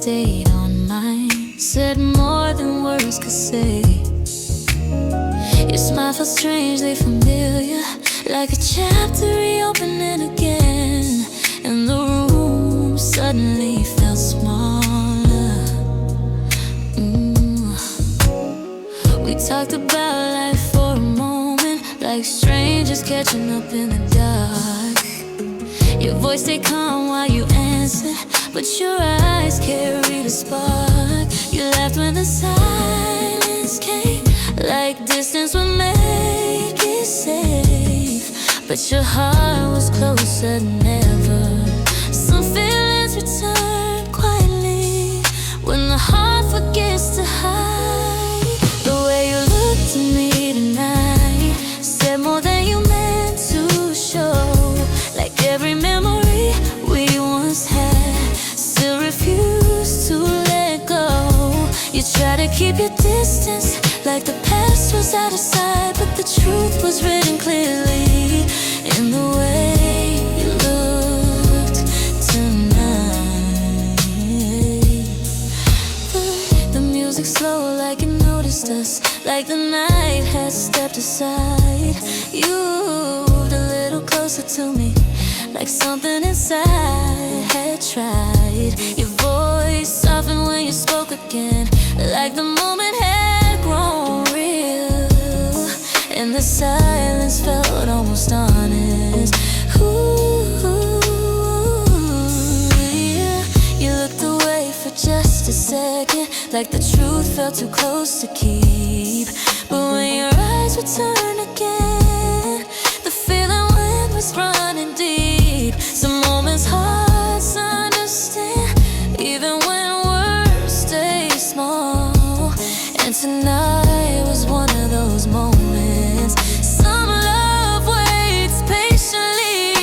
stayed on mine, said more than words could say. Your smile felt strangely familiar, like a chapter reopening again, and the room suddenly felt smaller. We talked about life for a moment, like strangers catching up in the dark. Your voice stayed calm while you answered, but your eyes carried a spark. You laughed when the silence came, like distance would make it safe. But your heart was closer than ever. Some feelings return quietly when the heart forgets to hide. The way you looked at me tonight said more than you meant to show. Like every memory we once had still refused to let go. You try to keep your distance, like the past was out of sight, but the truth was written clearly in the way you looked tonight. The music slow, like it noticed us, like the night had stepped aside. You moved a little closer to me, like something inside had tried. Your voice softened when you spoke again, like the moment had grown real, and the silence felt almost honest. Yeah. You looked away for just a second, like the truth felt too close to keep. But when your eyes returned again, the feeling was running deep. Some moments hard to understand, even when words stay small. And tonight was one of those moments. Some love waits patiently,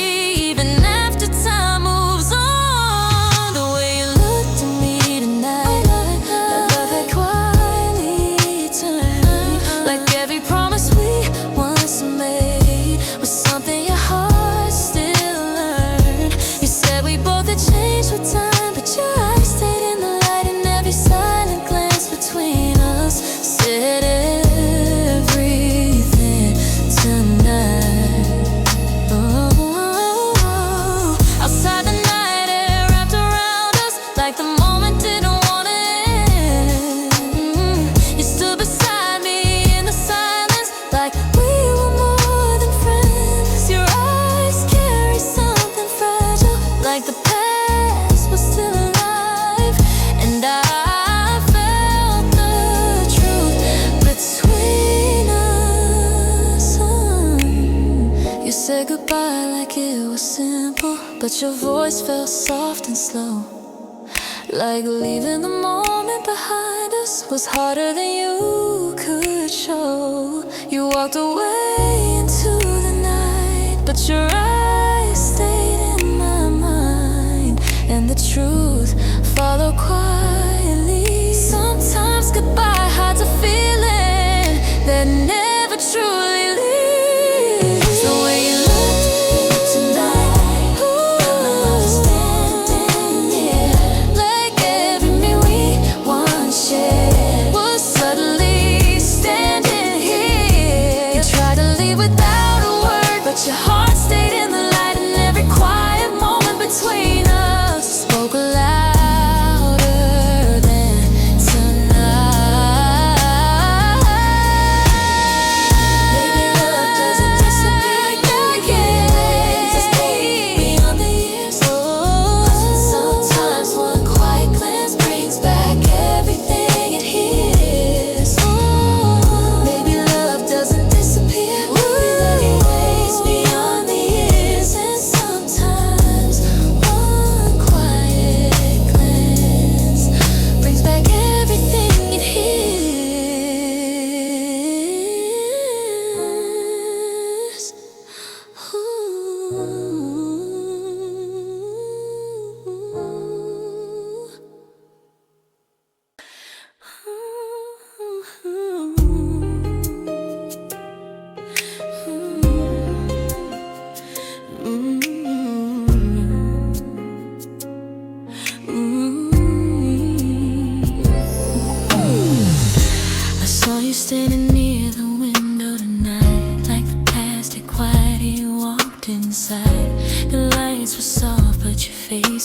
even after time moves on. The way you looked at me tonight, that love had quietly turned, like every promise we once made was something your heart still learned. You said we both had changed with time, but your eyes stayed in the light, and every silent glance between us said everything tonight. Oh, outside the night air wrapped around us, like the moment didn't want to end. You stood beside me in the silence, like we were more than friends. Your eyes carry something fragile, like the past was still alive, and I felt the truth between us. You said goodbye like it was simple, but your voice felt soft and slow, like leaving the moment behind us was harder than you could show. You walked away into the night, but your eyes stayed in my mind, and the truth followed quietly. Sometimes goodbye hides a feeling that never truly leaves. The way you looked tonight, standing here, like every meal we once shared was suddenly standing here. You tried to leave without a word, but your heart stayed in the light, and every quiet moment between us spoke louder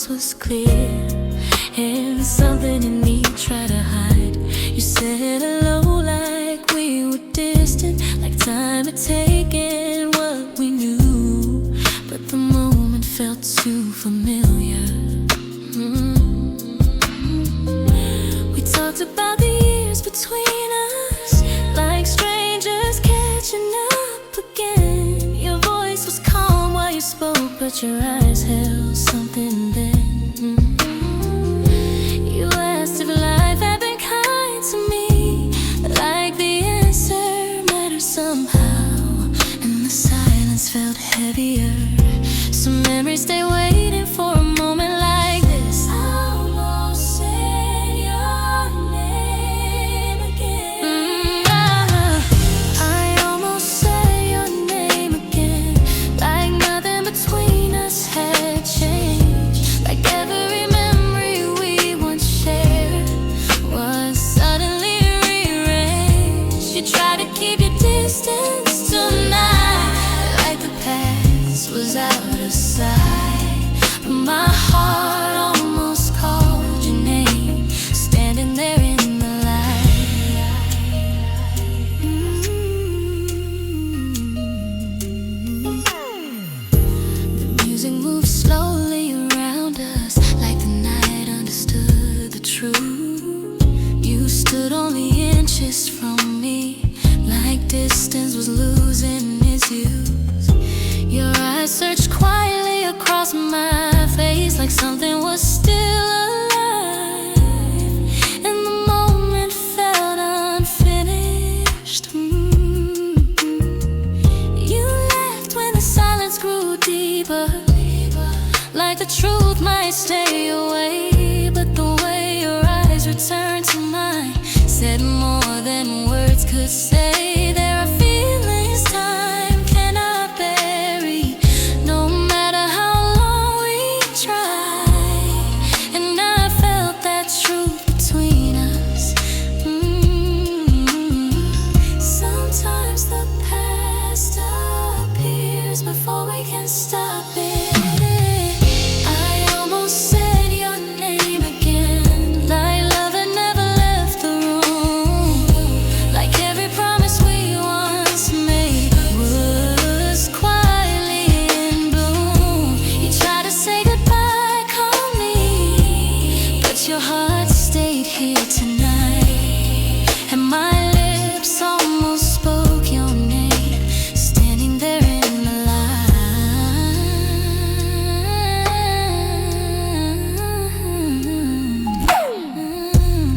voice was clear, and something in me tried to hide. You said hello like we were distant, like time had taken what we knew, but the moment felt too familiar. We talked about the years between us, like strangers catching up again. Your voice was calm while you spoke, but your eyes held something then. You asked if life had been kind to me, like the answer mattered somehow, and the silence felt heavier. Some memories stay waiting for a moment like this. I almost said your name again. I almost said your name again, like nothing between us had changed, like every memory we once shared was suddenly rearranged. You tried to keep your distance tonight, like the past was out of sight, but my heart almost called your name, standing there in the light. The music moved slowly around us, like the night understood the truth. You stood only inches from me, like distance was losing its use. Your eyes searched quietly across my face, like something was still alive, and the moment felt unfinished. You left when the silence grew deeper, like the truth might stay away, but the way your eyes returned to mine said more than words could say. There are feelings time cannot bury, no matter how long we try, and I felt that truth between us. Sometimes the past appears before we can stop it. I almost said your name again, like love had never left the room, like every promise we once made was quietly in bloom. You tried to say goodbye calmly, but your heart stayed here tonight, and my lips almost spoke your name, standing there in the light.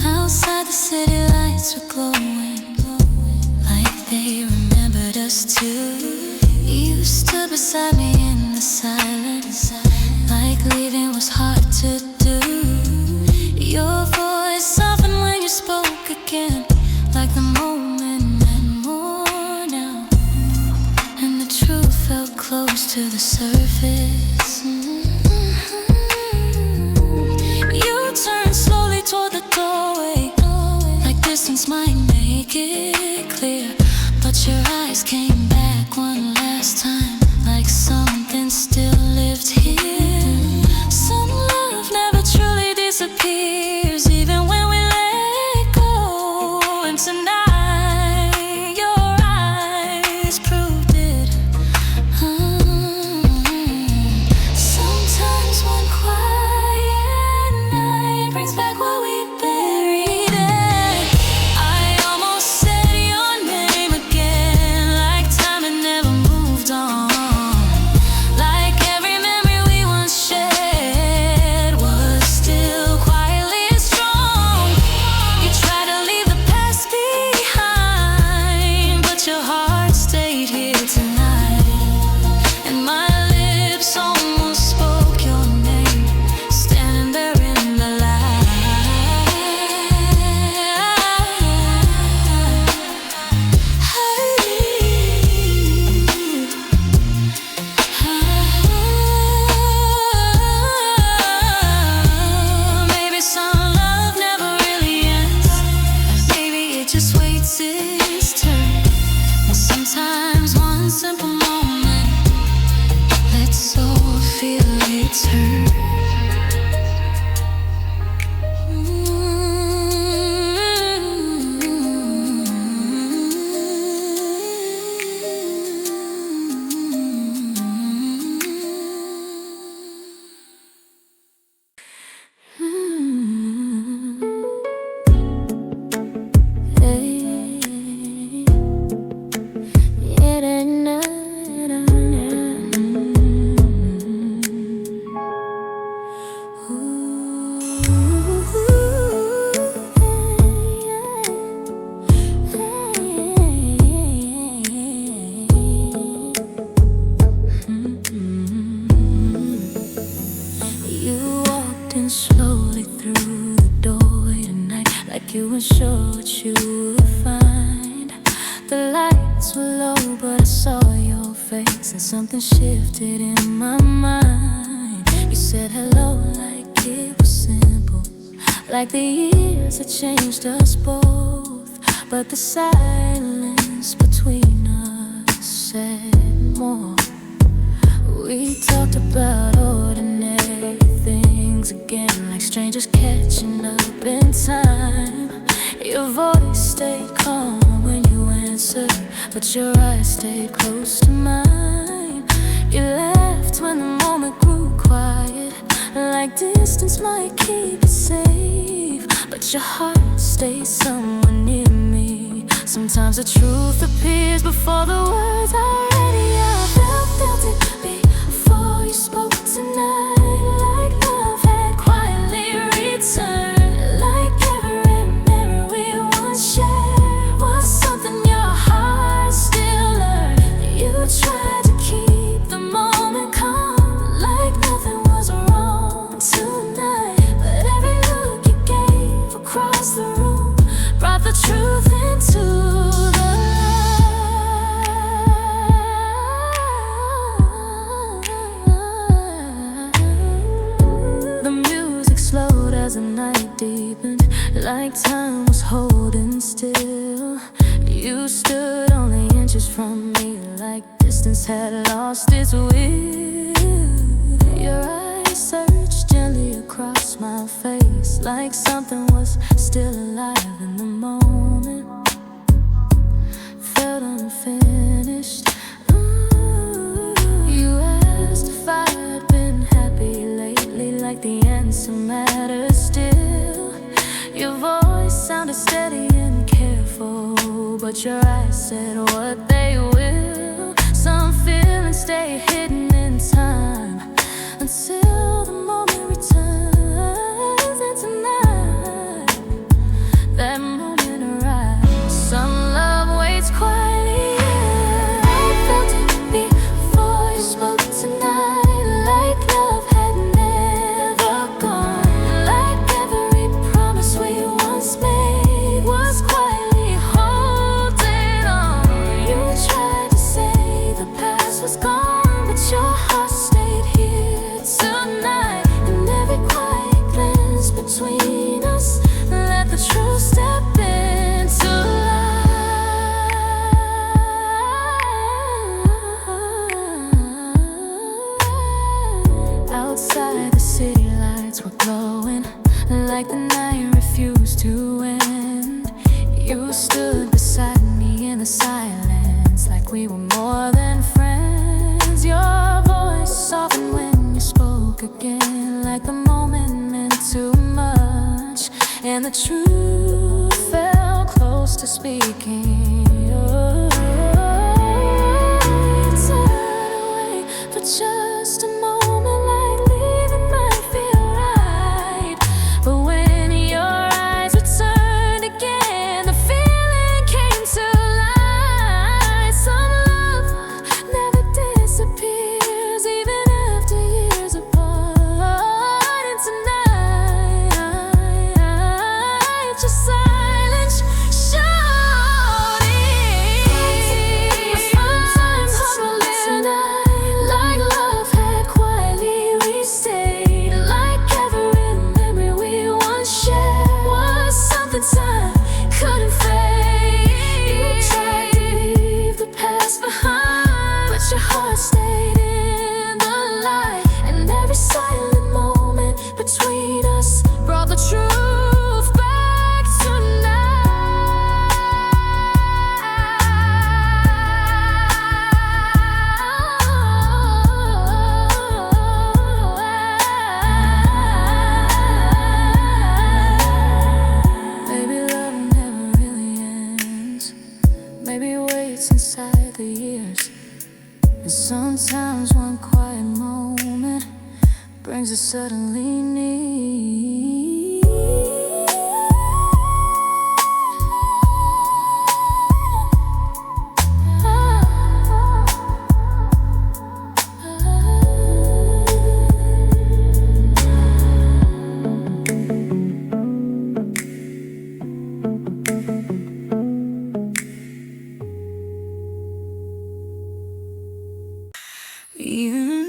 Outside the city lights were glowing, like they remembered us too. You stood beside me in the silence, like leaving was hard to do. Your voice softened when you spoke again, like the moment meant more now, and the truth felt close to the surface. You turned slowly toward the doorway, like distance might make it clear, but your eyes came back one last time, like something still lived here. Some love never truly disappears, even when we let go, and tonight your eyes proved it. Sometimes one quiet night brings back what we buried. I almost said your name again, like time had never moved on. you weren't sure what you would find. The lights were low, but I saw your face, and something shifted in my mind. You said hello like it was simple, like the years had changed us both. But the silence between us said more. We talked about ordinary things again, like strangers catching up in time. Your voice stayed calm when you answered, but your eyes stayed close to mine. You laughed when the moment grew quiet, like distance might keep it safe, but your heart stayed somewhere near me. Sometimes the truth appears before the words are ready. I felt it before you spoke tonight, like love had quietly returned, like every memory we once shared was something your heart still learned. You tried to keep the moment calm, like nothing was wrong tonight, but every look you gave across the room brought the truth into the light. The music slowed as the night deepened, like time was holding still. You stood only inches from me, like distance had lost its will. Your eyes searched gently across my face, like something was still alive in the moment. Felt unfinished. You asked if I'd been happy lately, like the answer mattered still. Your voice sounded steady and careful, but your eyes said what they will. Some feelings stay hidden in time until the moment returns, and tonight that moment arrives. Some love waits quietly. I felt it before you spoke tonight, like love had never gone, like every promise we once made was quietly holding on. You tried to say the past was gone, but your heart stayed here tonight, and every quiet glance between us let the truth step into light. Outside, the city lights were glowing, like the night refused to end. You stood beside me in the silence, like we were more than friends. Your voice softened when you spoke again, like the moment meant too much, and the truth felt close to speaking. You turned away for just a moment, like leaving might feel right, but when your eyes returned again, the feeling came to light. Some love never disappears, even after years apart, and tonight your silence showed it. Sometimes humbling, like love had quietly restayed, like every memory we once shared was something time couldn't fade. You tried to leave the past behind, but your heart stayed in the light, and every silent moment between us brought the truth back tonight. Maybe love never really ends. Maybe it waits inside the years, and sometimes one quiet moment brings us suddenly near. you.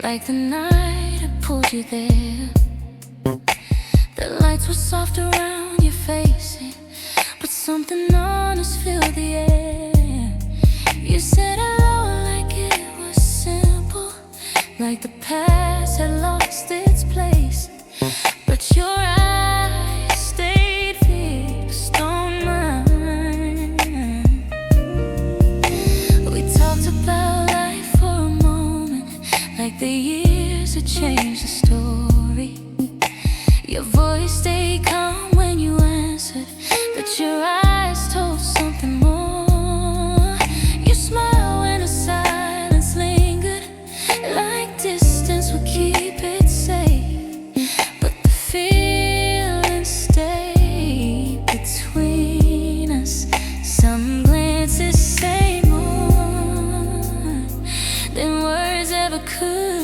Like the night I pulled you there, the lights were soft around your face, but something honest filled the air. You said hello like it was simple, like the past had lost its place, but your eyes stayed fixed on mine. We talked about life for a moment, like the years had changed the story. Your voice stayed calm when you answered, but your eyes told something more. You smiled when the silence lingered, like distance would keep it safe, but the feeling stayed between us. Some glances say more than words ever could.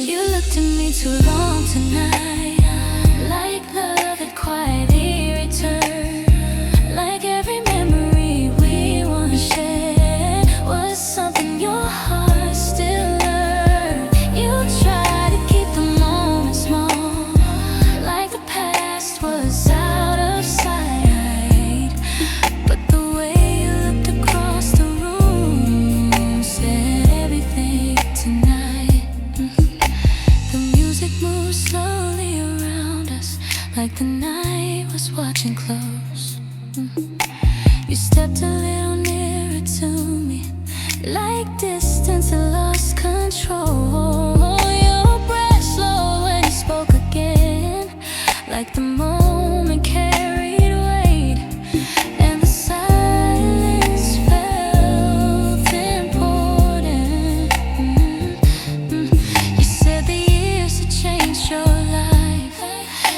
You looked at me too long tonight, like love had quietly returned, like every memory we once shared was something your heart still learned. You tried to keep the moment small, like the past was out of sight, but the way you looked across the room said everything tonight. The music moved slowly around us, like the night was watching close. You stepped a little nearer to me, like distance had lost control. Your breath slowed when you spoke again, like the moment carried weight, and the silence felt important. You said the years had changed your life,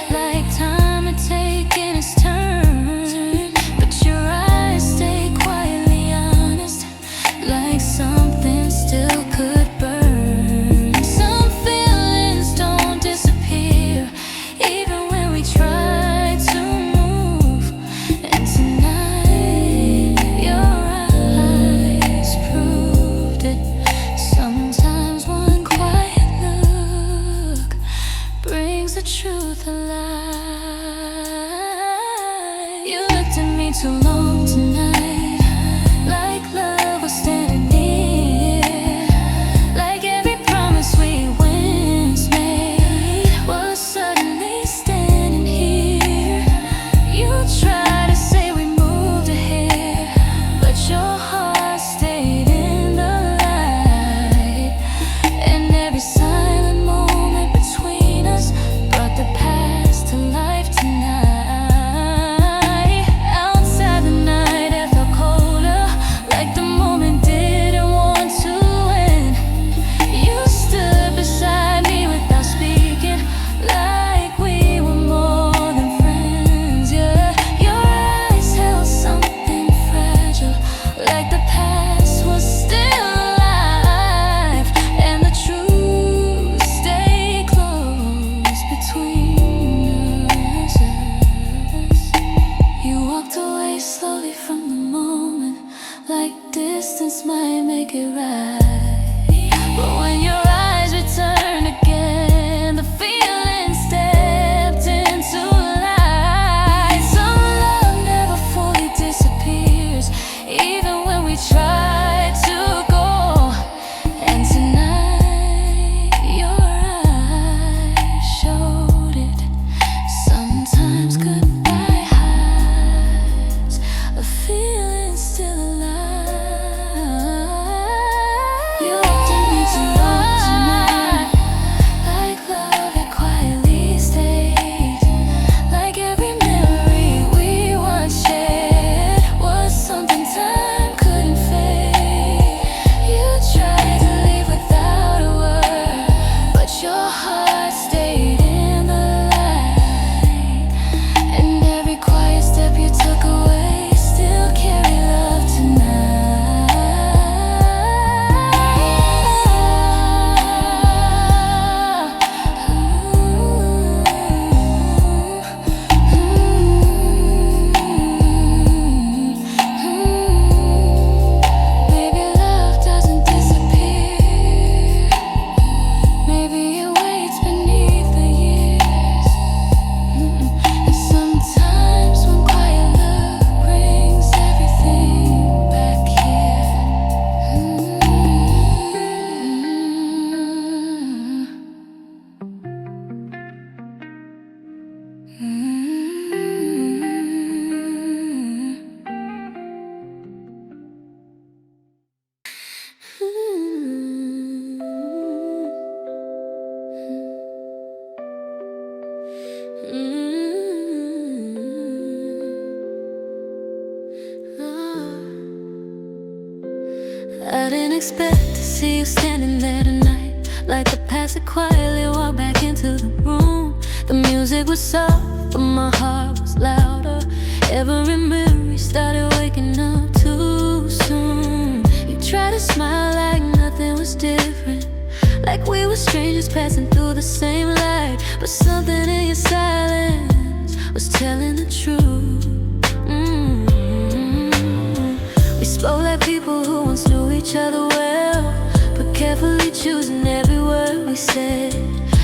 like time had taken its turn, but your eyes stayed quietly honest, like something still could burn. Some feelings don't disappear, even when we try to move. And tonight, your eyes proved it. Sometimes one quiet look brings the truth alive. You looked at me too long tonight, like love was standing near, like every promise we once made was suddenly standing here. You tried to say we moved ahead, but your heart stayed in the light, and every silent moment between us brought the past to life tonight. Outside the night it felt colder, like the moment didn't want to end. You stood beside me without speaking, like we were more than friends, yeah. Your eyes held something fragile, like the past was still alive, and the truth stayed close between us. You walked away slowly from the moment, like distance might make it right, but when your eyes returned again, the feeling stepped into light. Some love never fully disappears, even when we try to go. And tonight, your eyes showed it. Sometimes goodbye hides a feeling still alive. You looked at me too long tonight, expect to see you standing there tonight. Like the past that quietly walked back into the room. The music was soft, but my heart was louder. Every memory started waking up too soon. You tried to smile like nothing was different, like we were strangers passing through the same light. But something in your silence was telling the truth. We spoke like people who once knew each other well, but carefully choosing every word we said.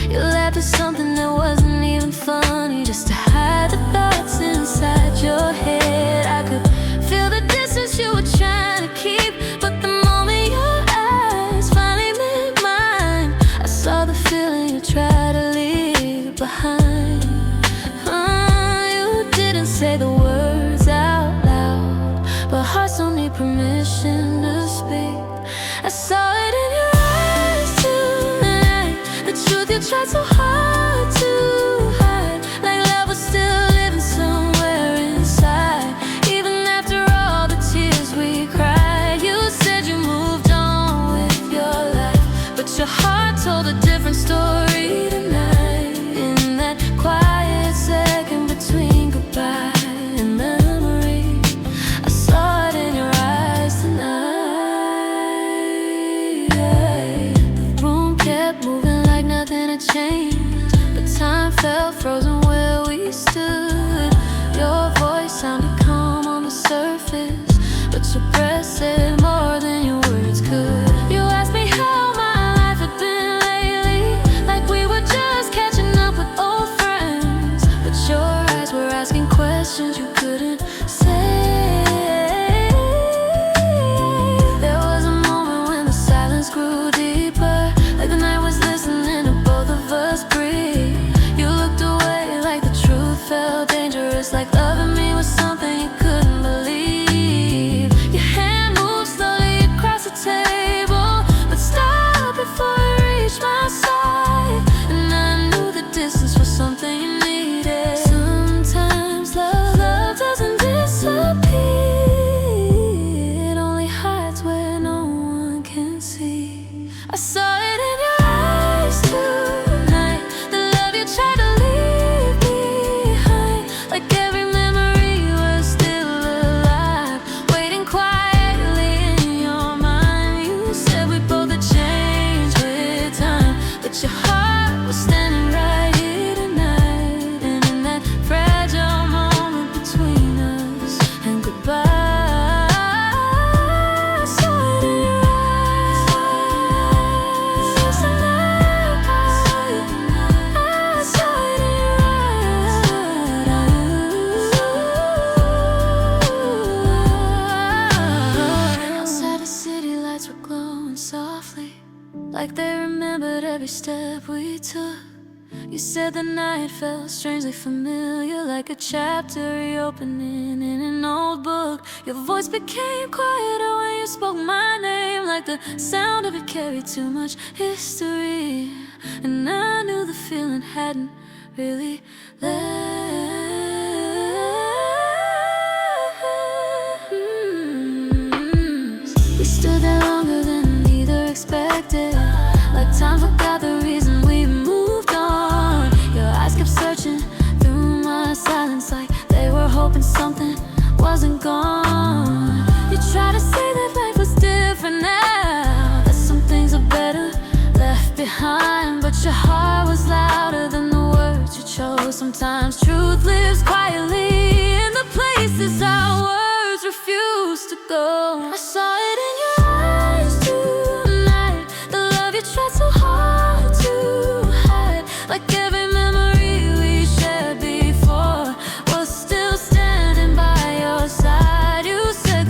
You laughed at something that wasn't even funny, just to hide the thoughts inside your head. I could feel the distance you were trying to keep, but the moment your eyes finally met mine, I saw the feeling you tried to leave behind. You didn't say the words out loud, but hearts don't need permission to speak. I saw it in your eyes tonight, the truth you tried so hard to hide, like love was still living somewhere inside. Even after all the tears we cried, you said you moved on with your life, but your heart told a different story tonight. In that quiet second between goodbye and memory, I saw it in your eyes tonight. The room kept moving like nothing had changed, but time felt frozen where we stood. Your voice sounded calm on the surface, but your breath said more than your words could. You asked me how my life had been lately, like we were just catching up with old friends, but your eyes were asking questions you couldn't say. There was a moment when the silence grew deeper, like the night was listening to both of us breathe. You looked away like the truth felt dangerous, like loving me was something you couldn't believe. Your hand moved slowly across the table, but stopped before it reached my side, and I knew the distance was something you needed. Sometimes love doesn't disappear, it only hides where no one can see. I saw it in your eyes tonight, the love you tried to leave behind, like every memory was still alive, waiting quietly in your mind. You said we both had changed with time, but your heart was standing right here tonight. And in that fragile moment between us and goodbye, I saw it in your eyes tonight. I saw it in your eyes. Outside the city, lights were glowing softly, like they remembered every step we took. You said the night felt strangely familiar, like a chapter reopening in an old book. Your voice became quieter when you spoke my name, like the sound of it carried too much history. And I knew the feeling hadn't really left. We stood there longer than either expected, like time forgot the reason we moved on. Your eyes kept searching through my silence, like they were hoping something wasn't gone. You tried to say that life was different now, that some things are better left behind, but your heart was louder than the words you chose. Sometimes truth lives quietly in the places our words refuse to go. I saw it in your eyes tonight, the love you tried so hard to hide, like every memory we shared before was still standing by your side. You said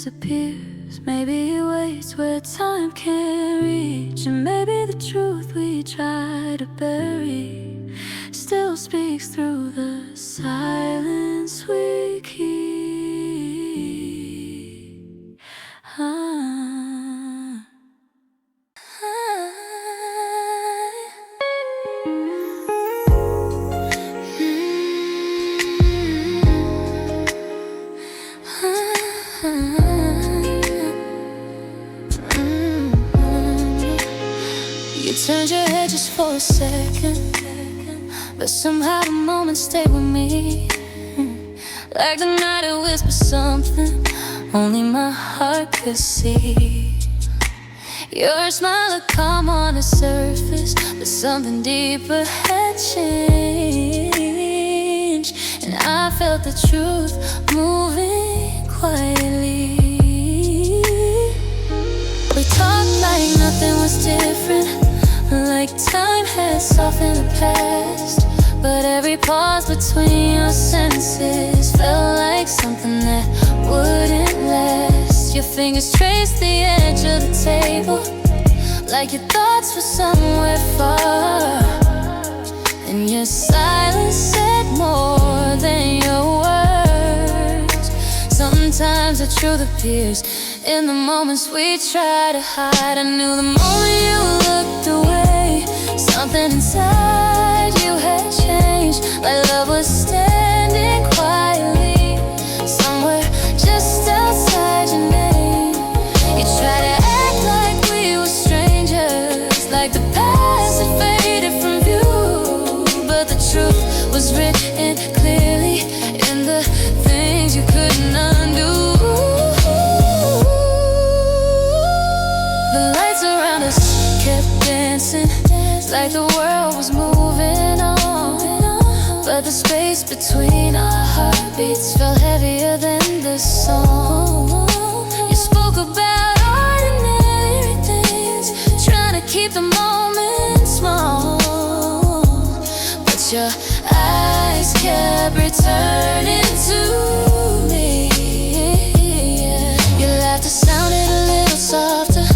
disappears. Maybe he waits where time can't reach, and maybe the truth we try to bury still speaks through the silence we keep. You turned your head just for a second, but somehow the moment stayed with me. Like the night it whispered something only my heart could see. Your smile had come on the surface, but something deeper had changed, and I felt the truth moving quietly. We talked like nothing was different, like time had softened the past. But every pause between your sentences felt like something that wouldn't last. Your fingers traced the edge of the table, like your thoughts were somewhere far, and your silence said more than your words. Sometimes the truth appears in the moments we try to hide. I knew the moment you looked away, something inside you had changed, like love was standing quietly somewhere just outside your name. You tried to act like we were strangers, like the past had faded from view, but the truth was written clearly in the things you couldn't undo. The lights around us kept dancing, like the world was moving on, but the space between our heartbeats felt heavier than the song. You spoke about ordinary things, trying to keep the moment small, but your eyes kept returning to me. Your laughter sounded a little softer,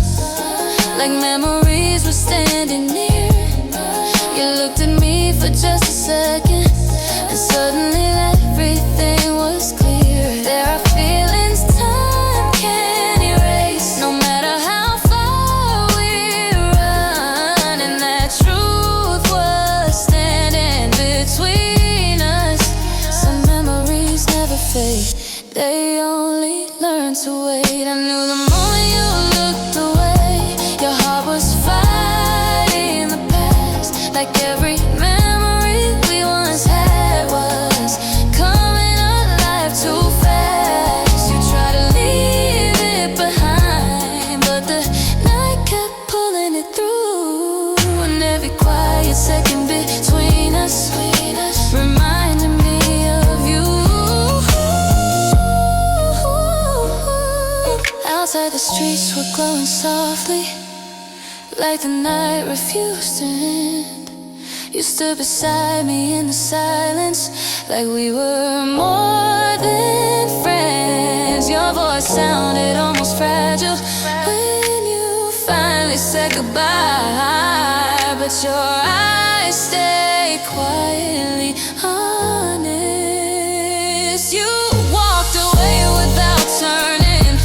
like memories were standing near. You looked at me for just a second, and suddenly everything was clear. There are feelings time can't erase, no matter how far we run, and that truth was standing between us. Some memories never fade, they only learn to wait. I knew the moment you looked away, your heart was fighting the past, like every memory we once had was coming alive too fast. You tried to leave it behind, but the night kept pulling it through, and every quiet second between us reminded me of you. Outside the streets were glowing softly, like the night refused to end. You stood beside me in the silence, like we were more than friends. Your voice sounded almost fragile when you finally said goodbye, but your eyes stayed quietly honest. You walked away without turning,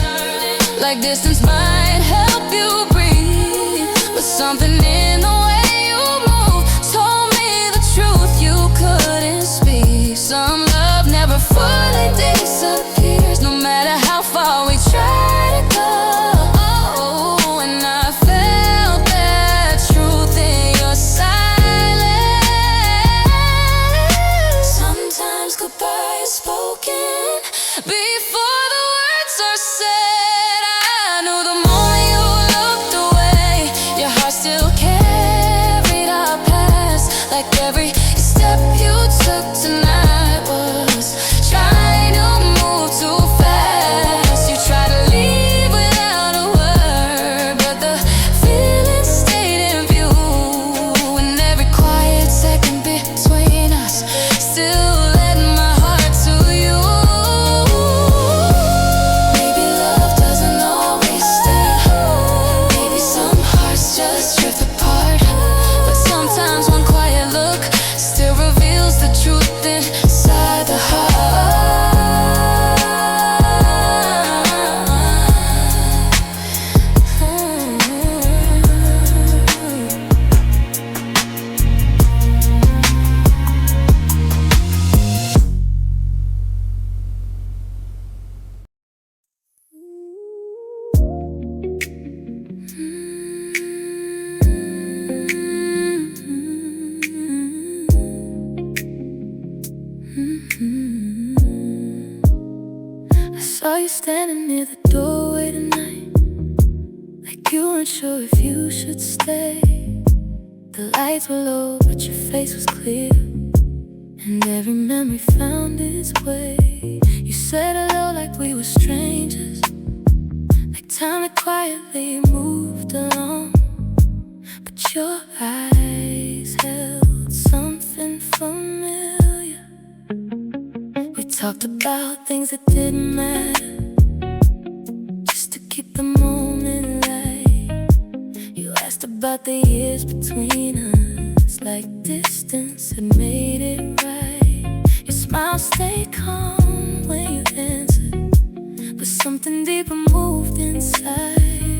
like distance might help you breathe, but something in the way you move told me the truth you couldn't speak. Some love never fully disappears, no matter how far we try to go. And I felt that truth in your silence. Sometimes goodbye is spoken before the words are said. I knew the moment you looked away, your heart still carried our past, like every step you took tonight was trying to move too fast. You tried to leave without a word, but the feeling stayed in view, and every quiet second between us still led my heart to you. Maybe love standing near the doorway tonight, like you weren't sure if you should stay. The lights were low, but your face was clear, and every memory found its way. You said hello like we were strangers, like time had quietly moved along. But your eyes held something familiar. We talked about things that didn't matter, just to keep the moment light. You asked about the years between us, like distance had made it right. Your smile stayed calm when you answered, but something deeper moved inside.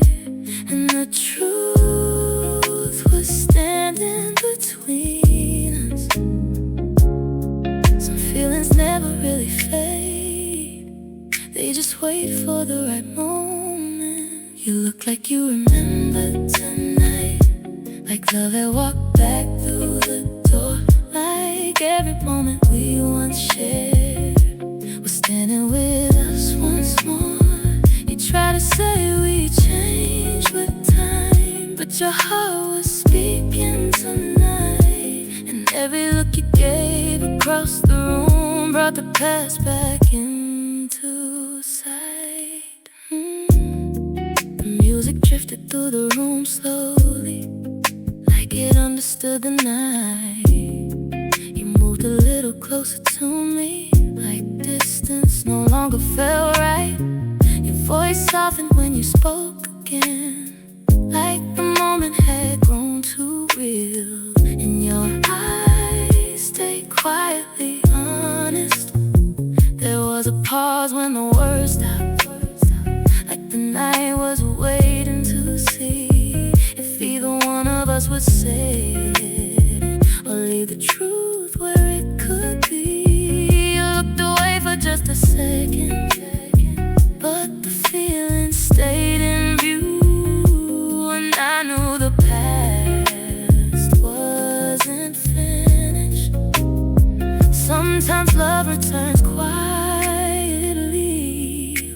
And the truth was standing between us. Some feelings never really fade, they just wait for the right moment. You look like you remember tonight, like love had walked back through the door, like every moment we once shared was standing with us once more. You try to say we changed with time, but your heart was speaking tonight. And every look you gave across the room brought the past back into sight. The music drifted through the room slowly, like it understood the night. You moved a little closer to me, like distance no longer felt right. Your voice softened when you spoke again, like the moment had grown too real. And your eyes stayed quietly honest. There was a pause when the words stopped, like the night was waiting to see if either one of us would say it, or leave the truth where it could be. You looked away for just a second, but the feeling stayed in view. And I knew the past wasn't finished. Sometimes love returns quietly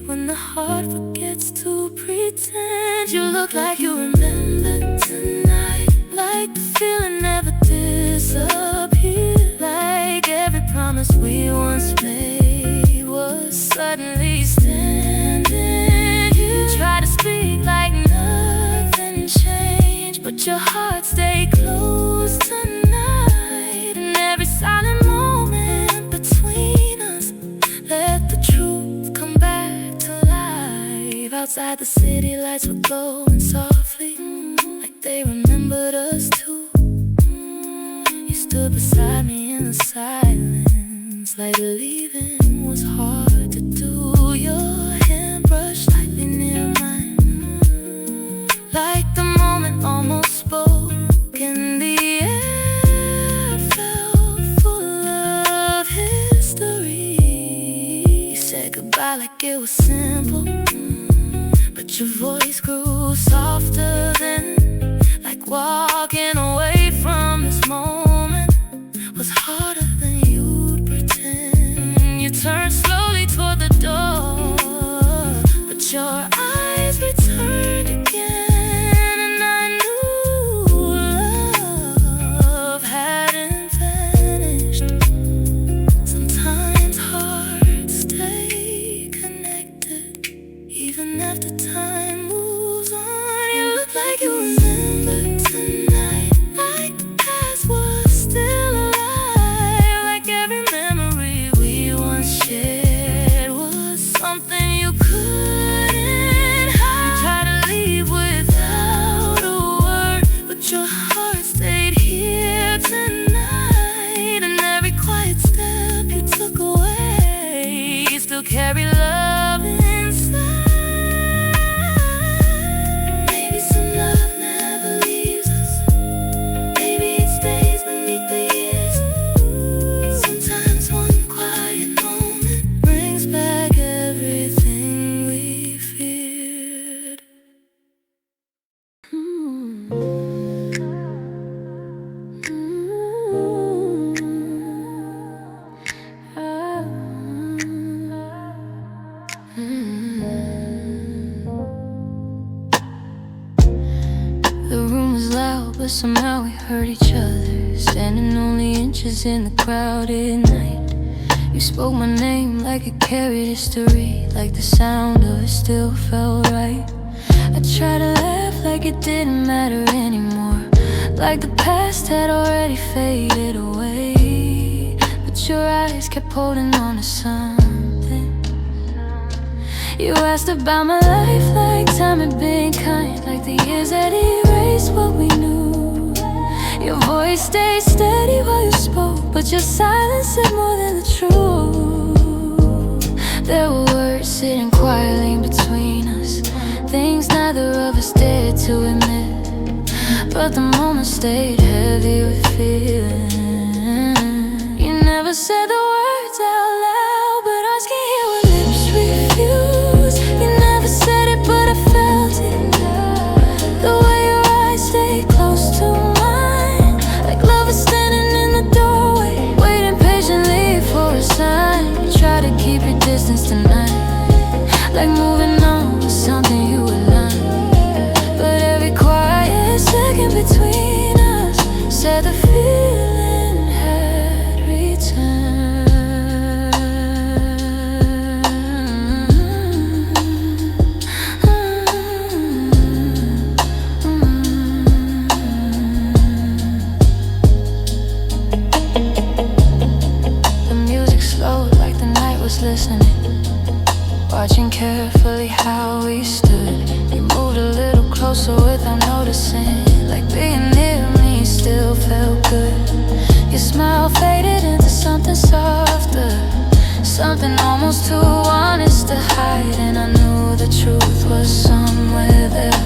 when the heart forgets to pretend. You look like you remember tonight, like the feeling never disappeared, like every promise we once made was suddenly standing here. Try to speak like nothing changed, but your heart stayed close tonight. And every silent moment between us let the truth come back to life. Outside the city lights were glowing softly, like they remembered us too. You stood beside me in the silence, like leaving was hard to do. Your hand brushed lightly near mine, like the moment almost spoke, and the air felt full of history. You said goodbye like it was simple, but your voice grew softer then, like walking away from this moment was harder than you'd pretend. You turned slowly toward the door, somehow we hurt each other, standing only inches in the crowded night. You spoke my name like it carried history, like the sound of it still felt right. I tried to laugh like it didn't matter anymore, like the past had already faded away. But your eyes kept holding on to something. You asked about my life like time had been kind, like the years had erased what we knew. Your voice stayed steady while you spoke, but your silence said more than the truth. There were words sitting quietly between us, things neither of us dared to admit, but the moment stayed heavy with feeling. You never said the words out loud, but I can hear what lips refuse. You never said it, but I felt it, the way your eyes stayed close to mine, like lovers standing in the doorway, waiting patiently for a sign. You try to keep your distance tonight, like moving on to something you would learn, but every quiet second between us said the feeling had returned. The music slowed like the night was listening, watching carefully how we stood. You moved a little closer without noticing, like being near me still felt good. Your smile faded into something softer, something almost too honest to hide, and I knew the truth was somewhere there.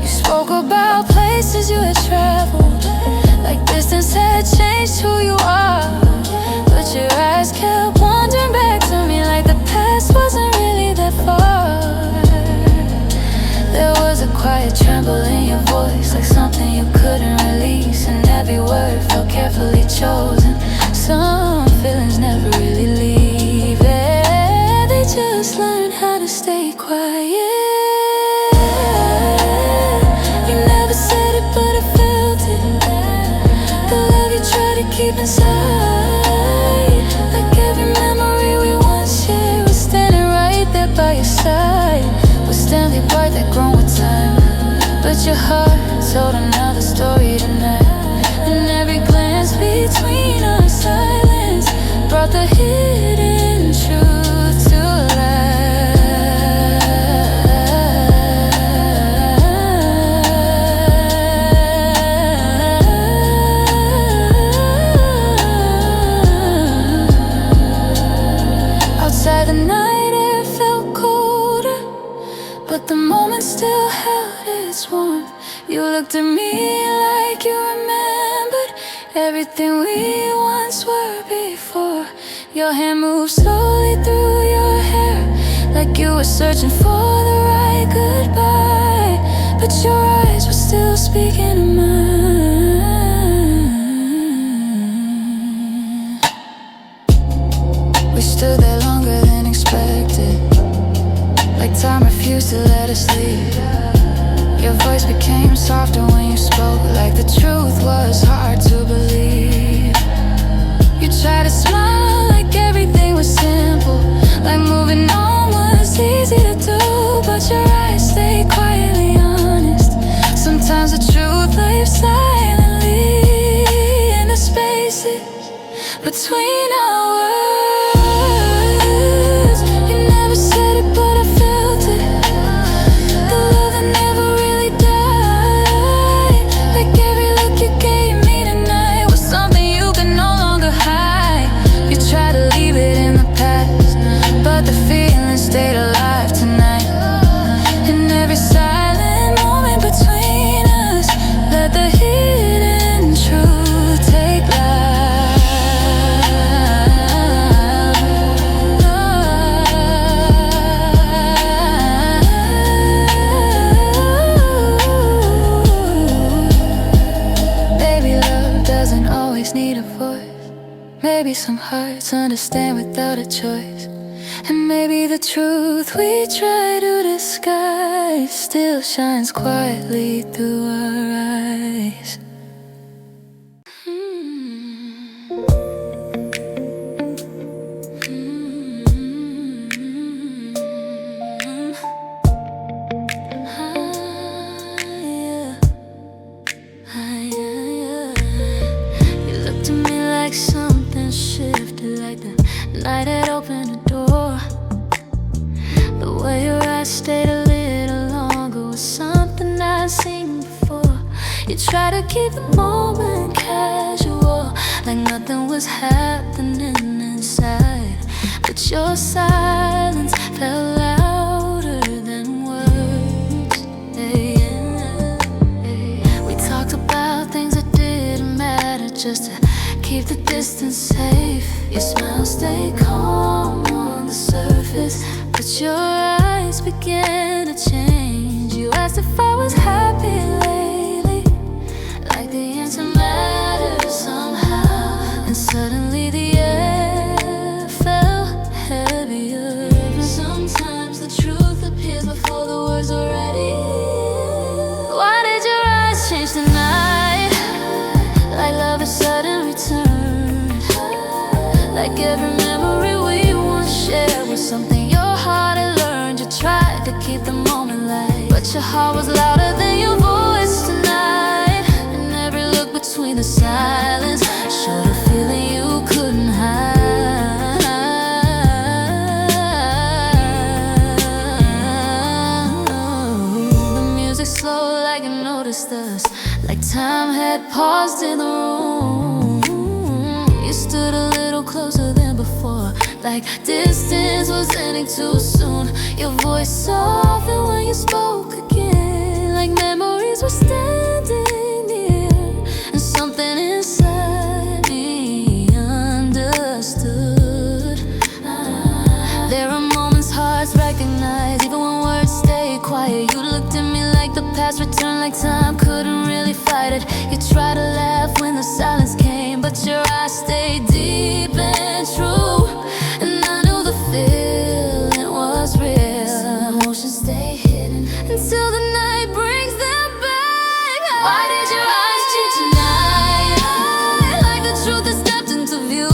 You spoke about places you had traveled, like distance had changed who you are, but your eyes kept wandering back to me, like the past wasn't really that far. There was a quiet tremble in your voice, like something you couldn't release, and every word felt carefully chosen. Some feelings never really leave, yeah, they just learn how to stay quiet. You never said it, but I felt it, the love you tried to keep inside, like every memory we once shared was standing right there by your side. Was standing apart that grown with time, but your heart told another story tonight, and every glance between our silence brought the hidden truth to life. Outside the night air felt colder, but the moment still held its warmth. You looked at me like you remembered everything we once were before. Your hand moved slowly through your hair, like you were searching for the right goodbye, but your eyes were still speaking to mine. We stood there longer than expected, like time refused to let us leave. Your voice became softer when you spoke, like the truth was hard to believe. You tried to smile like everything was simple, like moving on was easy to do, but your eyes stayed quietly honest. Sometimes the truth lives silently in the spaces between our words. You never said it, but I felt it, the love that never really died, like every look you gave me tonight was something you could no longer hide. You tried to leave it in the past, but the feeling stayed alive tonight, and every silent moment between us let the hidden truth take life. Baby, love doesn't always need a voice. Maybe some hearts understand without a choice, And maybe the truth we try to disguise still shines quietly through our eyes. You looked at me like something shifted, like the night had opened a door. The way your eyes stayed a little longer was something I'd seen before. You try to keep the moment casual, like nothing was happening inside. But your silence felt louder than words. We talked about things that didn't matter, just to keep the distance safe. Your smile stayed calm on the surface, but your eyes began to change. You asked if I was happy lately, like the answer mattered somehow. And suddenly the air felt heavier. Sometimes the truth appears before the words are ready. Why did your eyes change tonight? Like love is sudden return, like every memory we once shared was something your heart had learned. You tried to keep the moment light, but your heart was louder than your voice tonight. And every look between the silence showed a feeling you couldn't hide. The music slowed like it noticed us, like time had paused in the room. You stood a little closer than before, like distance was ending too soon. Your voice softened when you spoke again, like memories were standing near. And something inside me understood. There are moments hearts recognize, even when words stay quiet. You looked at me like the past returned, like time couldn't really fight it. You tried to laugh when the silence came, but your eyes stayed deep and true. And I knew the feeling was real. Some emotions stay hidden until the night brings them back. Why did your eyes change tonight? Like the truth has stepped into view,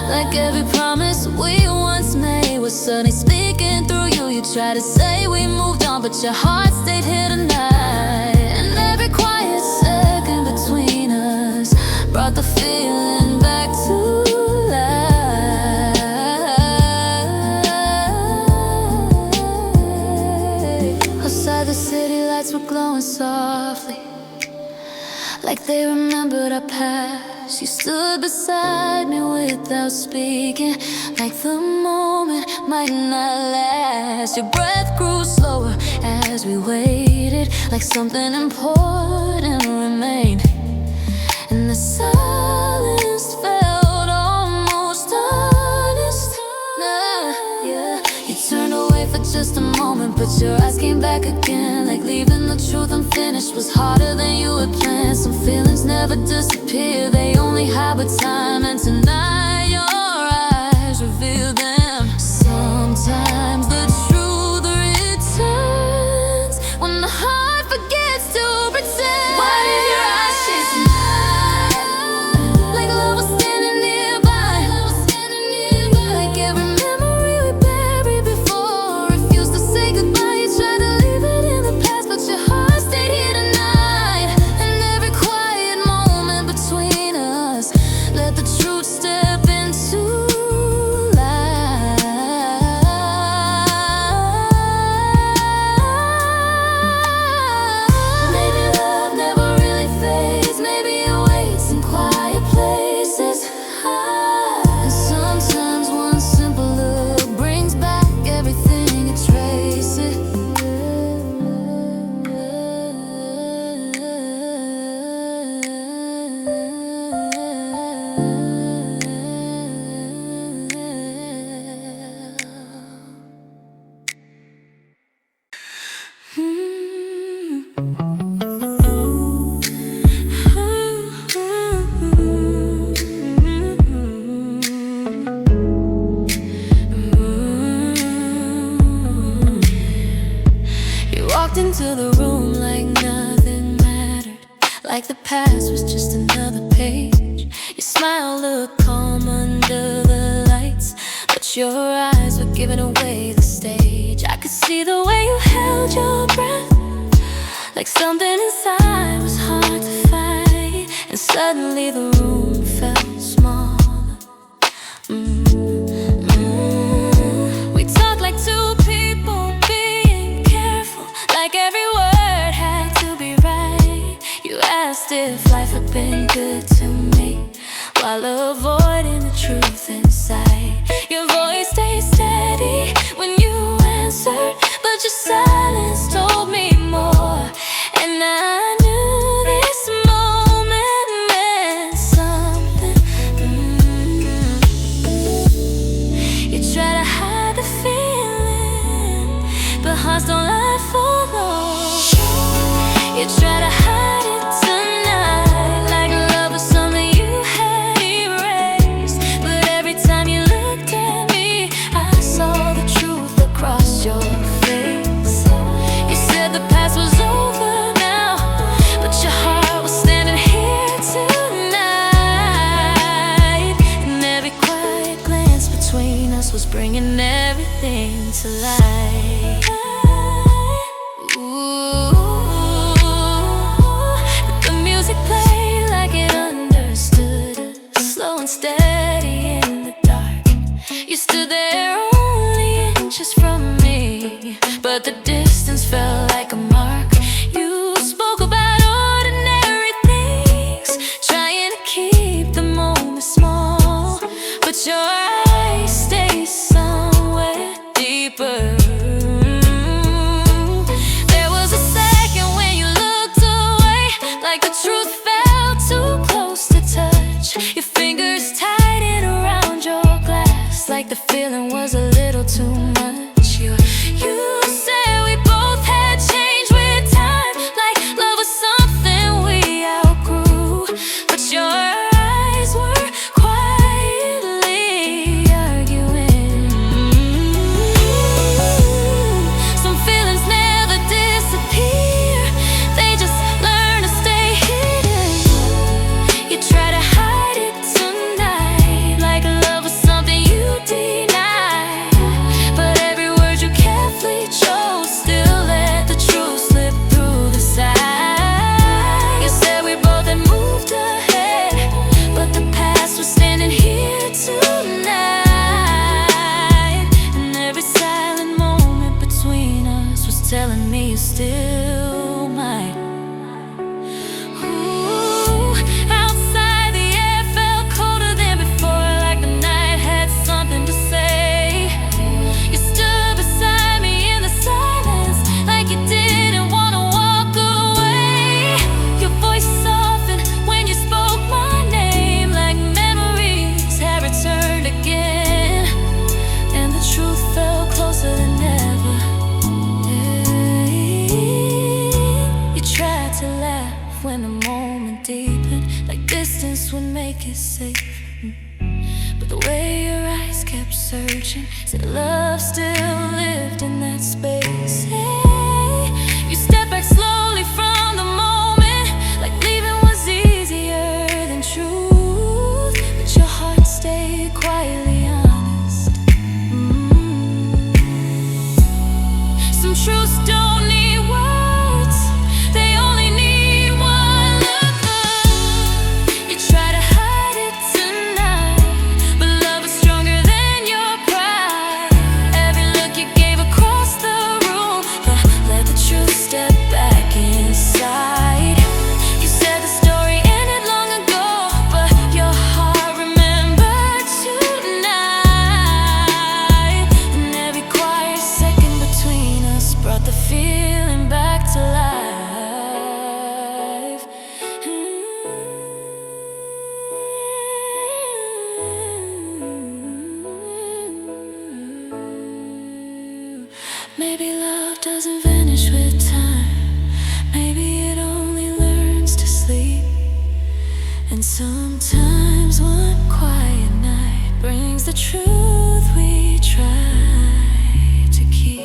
like every promise we once made was suddenly speaking through you. You tried to say we moved on, but your heart stayed here tonight. And every quiet second between us brought the feeling back to life. Outside the city lights were glowing softly, like they remembered our past. You stood beside me without speaking, like the moment might not last. Your breath grew slower as we waited, like something important remained. And the silence felt almost honest. Yeah. You turned away for just a moment, but your eyes came back again, like leaving the truth unfinished was harder than you had planned. Some feelings never disappear, they only hide with time. And tonight your eyes reveal them. Sometimes the truth returns when the heart forgets to pretend. Why did your eyes change tonight? Like love was standing nearby, like every memory we buried before. Refused to say goodbye, you tried to leave it in the past, but your heart stayed here tonight. And every quiet moment between us let the truth step in. like the past was just another page. Your smile looked calm under the lights, but your eyes were giving away the stage. I could see the way you held your breath, like something inside was hard to fight. And suddenly the room felt smaller. We talked like two people being careful, like every word had to be right. You asked if life had been good to me, while avoiding the truth inside. Your voice stayed steady when you answered, but your silence told me more. And I knew this moment meant something. You try to hide the feeling, but hearts don't lie for long. You try to hide it tonight, like love was something you had erased. But every time you looked at me, I saw the truth across your face. You said the past was over now, but your heart was standing here tonight. And every quiet glance between us was bringing everything to light. Steady in the dark, you stood there only inches from me, but the distance felt like a mark. You spoke about ordinary things, trying to keep the moment small, but your eyes stayed somewhere deeper. There was a second when you looked away, like the truth felt too close to touch. Your fingers tightened around your glass, like the feeling was a little too much. You said we both had changed with time, like love was something we outgrew. But your eyes were quietly arguing. Some feelings never disappear, they just learn to stay hidden. You try to hide it tonight, like love was something you denied. But every word you carefully chose still let the truth slip through the side. You said we both had moved ahead, but the past was standing here tonight. And every silent moment between us was telling me you still mine. Outside the air felt colder than before, like the night had something to say. You stood beside me in the silence, like you didn't want to walk away. Your voice softened when you spoke my name, like memories had returned again. And the truth felt closer than ever. You tried to laugh when the moment deepened, like distance would make it safe. But the way your eyes kept searching said love still lived in that space. Hey, you stepped back slowly from the moment, like leaving was easier than truth. But your heart stayed quietly honest. Some truths don't need words, they only need one look up. You try to hide it tonight, but love is stronger than your pride. Every look you gave across the room, let the truth step back inside. You said the story ended long ago, but your heart remembered tonight. And every quiet second between us brought the feeling back to life. Maybe love doesn't vanish with time, maybe it only learns to sleep. And sometimes one quiet night brings the truth we try to keep.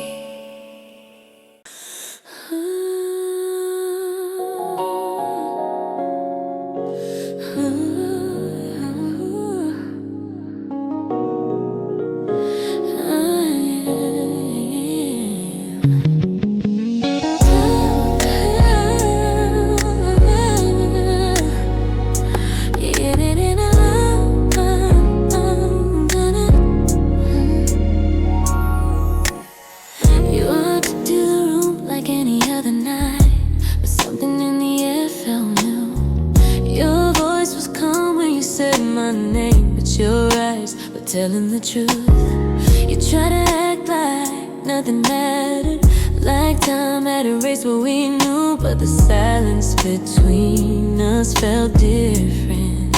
telling the truth. You try to act like nothing mattered, like time had erased what we knew. But the silence between us felt different.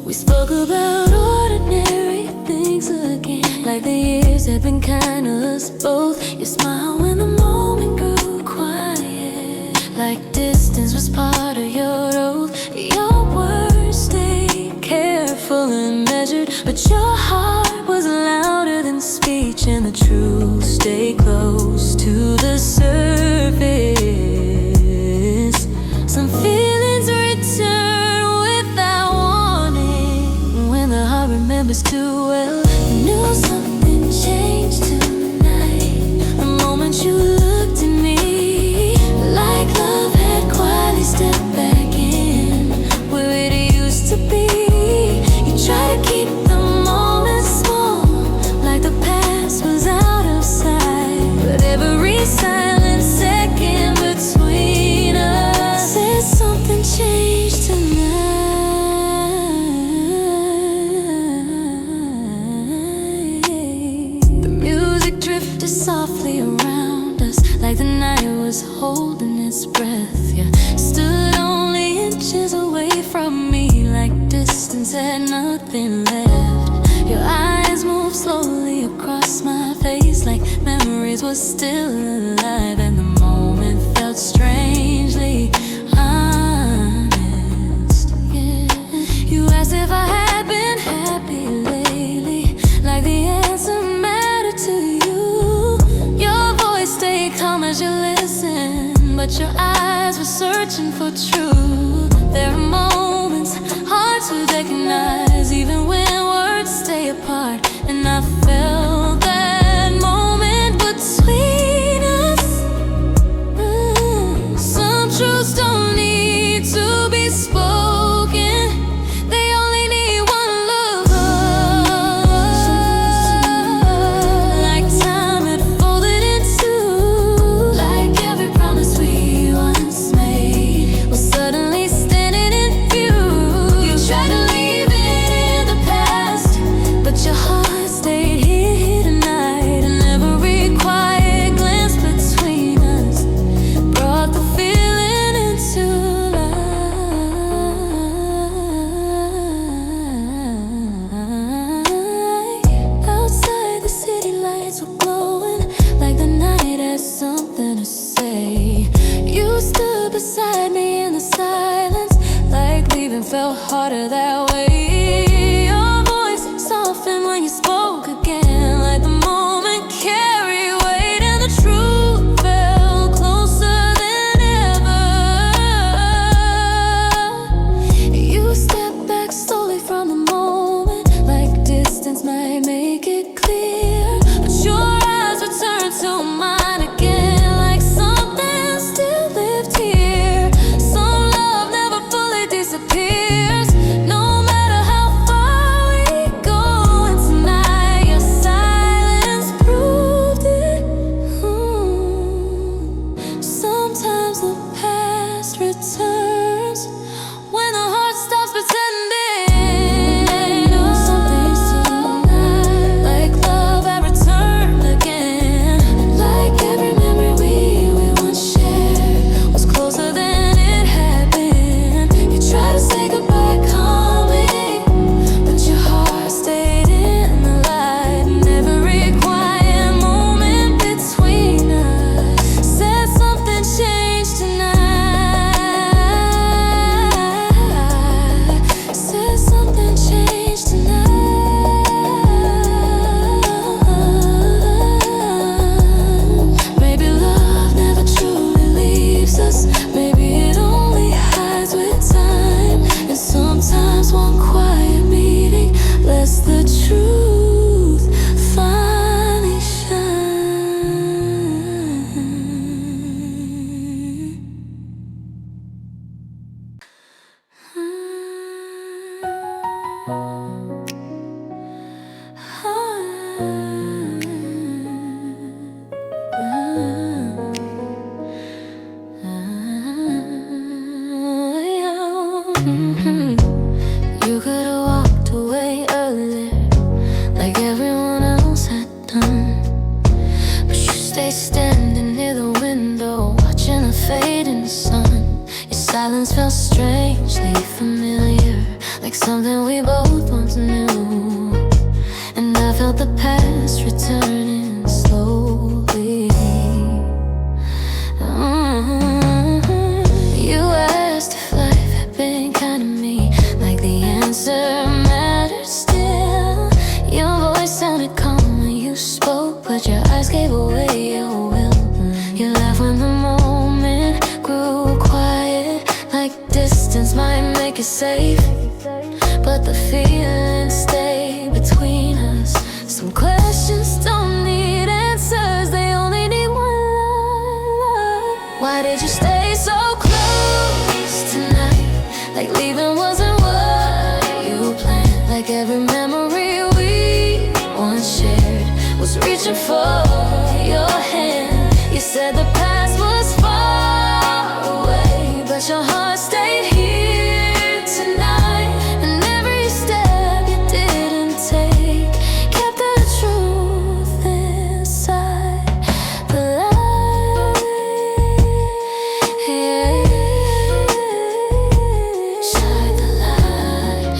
We spoke about ordinary things again, like the years had been kind to us both. You smiled when the moment grew quiet, like distance was part of your oath. Your words stayed careful and measured, but your heart was louder than speech, and the truth stayed close to the surface. Some feelings return without warning when the heart remembers too well. You knew something changed tonight the moment you looked at me, like love had quietly stepped back in where it used to be. You try to keep the moment small, like the past was out of sight, but every silent second between us said something changed tonight. The music drifted softly around us, like the night was holding its breath. Yeah, stood only inches away from me, like distance had nothing left. Your eyes moved slowly across my face, like memories were still alive, and the moment felt strangely honest. Yeah, you asked if I had been happy lately, like the answer mattered to you. Your voice stayed calm as you listened, but your eyes were searching for truth. There are moments hard to recognize, even when words stay apart, and I felt that moment between us. Some truths don't need to be spoken, they only need one look. Like time had folded in two, like every promise we once made was suddenly standing in view. You tried to leave it in the past, but your heart stayed here tonight, and every quiet glance between us brought the feeling into light. Outside, the city lights were glowing, like the night had something to say. You stood beside me in the silence, like leaving felt harder that way. Your voice softened when you spoke again, like the moment carried weight, and the truth felt closer than ever. You stepped back slowly from the moment, like distance might make it clear, but your eyes returned to mine again, like something still lived here. Some love never fully disappears, no silence felt strangely familiar, like something we both once knew. And I felt the past returning slowly. You asked if life had been kind to me, like the answer mattered still. Your voice sounded calm when you spoke, but your eyes gave away your will. You laughed when the moment grew quiet, like distance might make it safe, but the feeling stayed between us. Some questions don't need answers, they only need one love. Why did you stay so close tonight? Like leaving wasn't what you planned. Like every memory we once shared was reaching for your hand. You said the past was far away, but your heart stayed here tonight. And every step you didn't take kept the truth inside the light. Shine the light.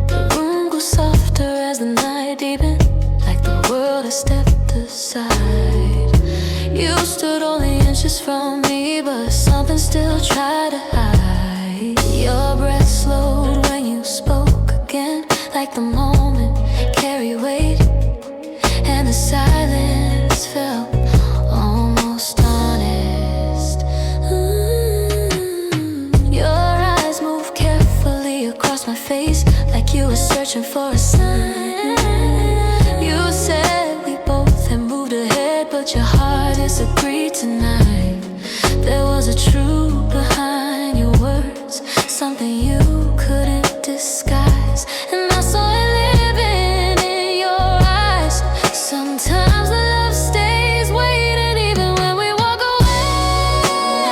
The room grew softer as the night deepened, like the world had stepped aside. You stood only inches from me, but something still tried to hide. Your breath slowed when you spoke again, like the moment carried weight, and the silence felt almost honest. Your eyes moved carefully across my face, like you were searching for a sign. You said we both had moved ahead, but your heart disagreed tonight. There was a truth behind your words, something you couldn't disguise, and I saw it living in your eyes. Sometimes the love stays waiting even when we walk away.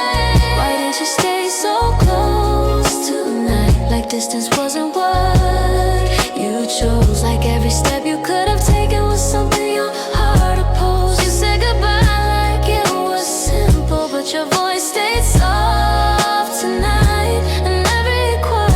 Why did you stay so close tonight? Like distance wasn't what you chose. Like every step you could have taken was something your heart opposed. You said goodbye like it was simple, but your voice stayed soft tonight. And every quote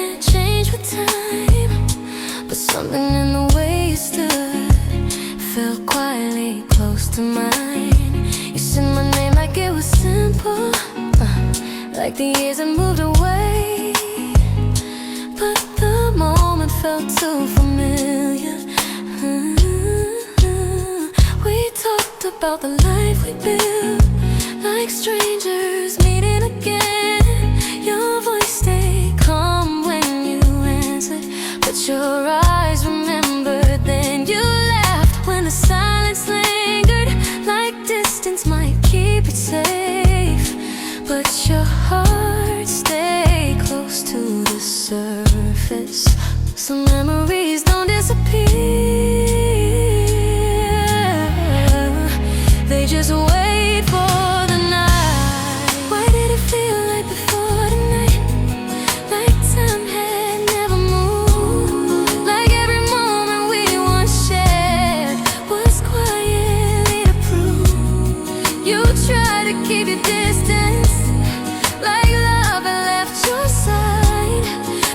can't change with time, but something in the way you stood felt quietly close to mine. You said my name like it was simple, like the years had moved away, but the moment felt too familiar. We talked about the life we built, like strangers meeting again. Your voice stayed calm when you answered, but your eyes remembered. Then you laughed when the silence lingered, like distance might keep it safe, but your heart stayed close to the surface. Some memories don't disappear, they just wait for the night. Why did it feel like before the night, like time had never moved, like every moment we once shared was quietly approved? You tried to keep your distance, like love had left your side,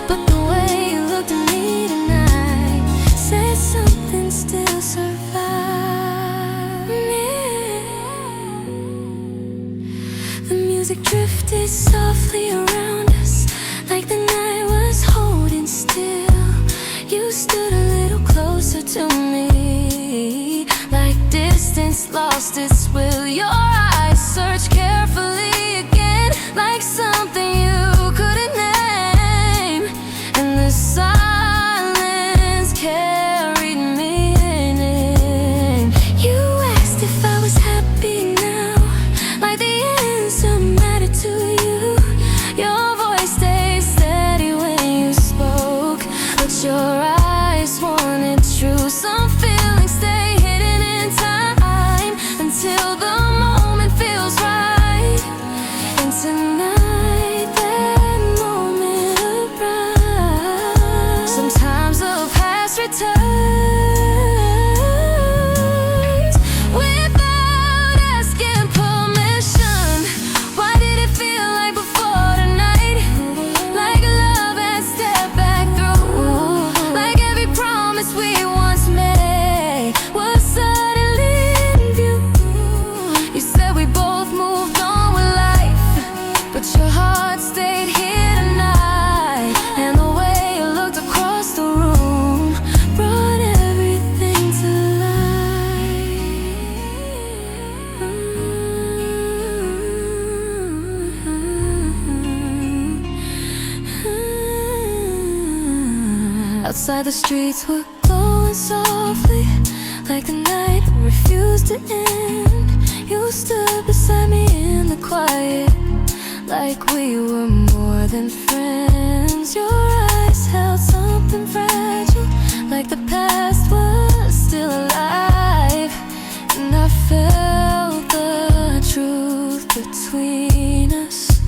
but the way you looked at me tonight said something still survived. The music drifted softly around us, like the night was holding still. You stood a little closer to me, like distance lost its will. Your eyes searched carefully again, like something you couldn't name, and the silence carried meaning. You asked if I was happy now, like the answer mattered to you. Your voice stayed steady when you spoke, but your eyes wanted truth. Some feelings stay hidden in time until the moment feels right. And tonight that moment arrived. Sometimes the past returns without asking permission. Why did it feel like before tonight, like love had stepped back through, like every promise we once made was suddenly in view? You said we both moved on with life, but your heart stayed here tonight, and the way you looked across the room brought everything to life. Outside the streets were glowing softly, like the night refused to end. You stood beside me in the quiet, like we were more than friends. Your eyes held something fragile, like the past was still alive, and I felt the truth between us.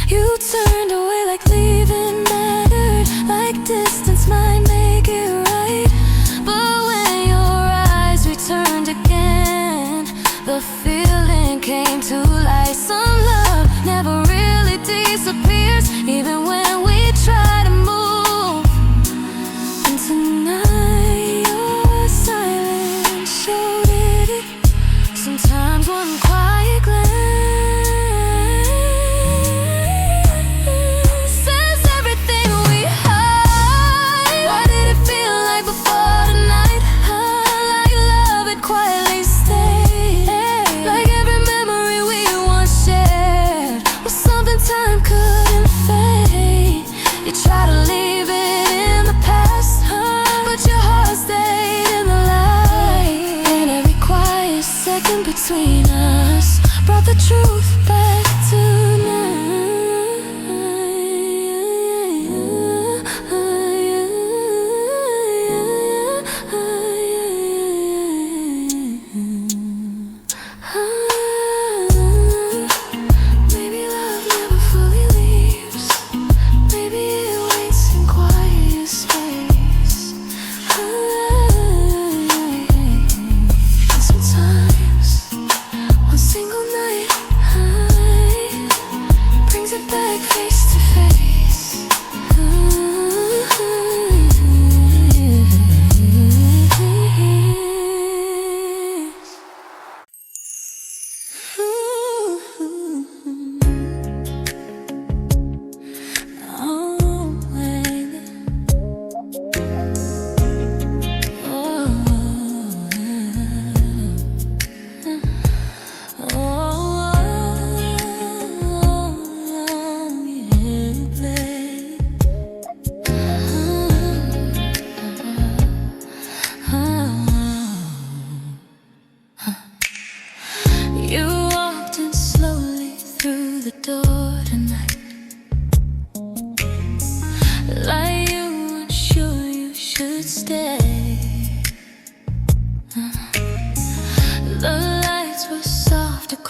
You turned away like leaving mattered, like distance might make it right, but when your eyes returned again, the feeling came to life. Some love never really disappears, even when we try to move. And tonight your silence showed it. Sometimes one quiet glance says everything we hide. Why did it feel like before tonight, like love had quietly stayed, like every memory we once shared was something time couldn't fade? You try to leave it in the past, but your heart stayed in the light, and every quiet second between us brought the truth back tonight. Maybe love never fully leaves, maybe it waits in quiet space. And sometimes one single night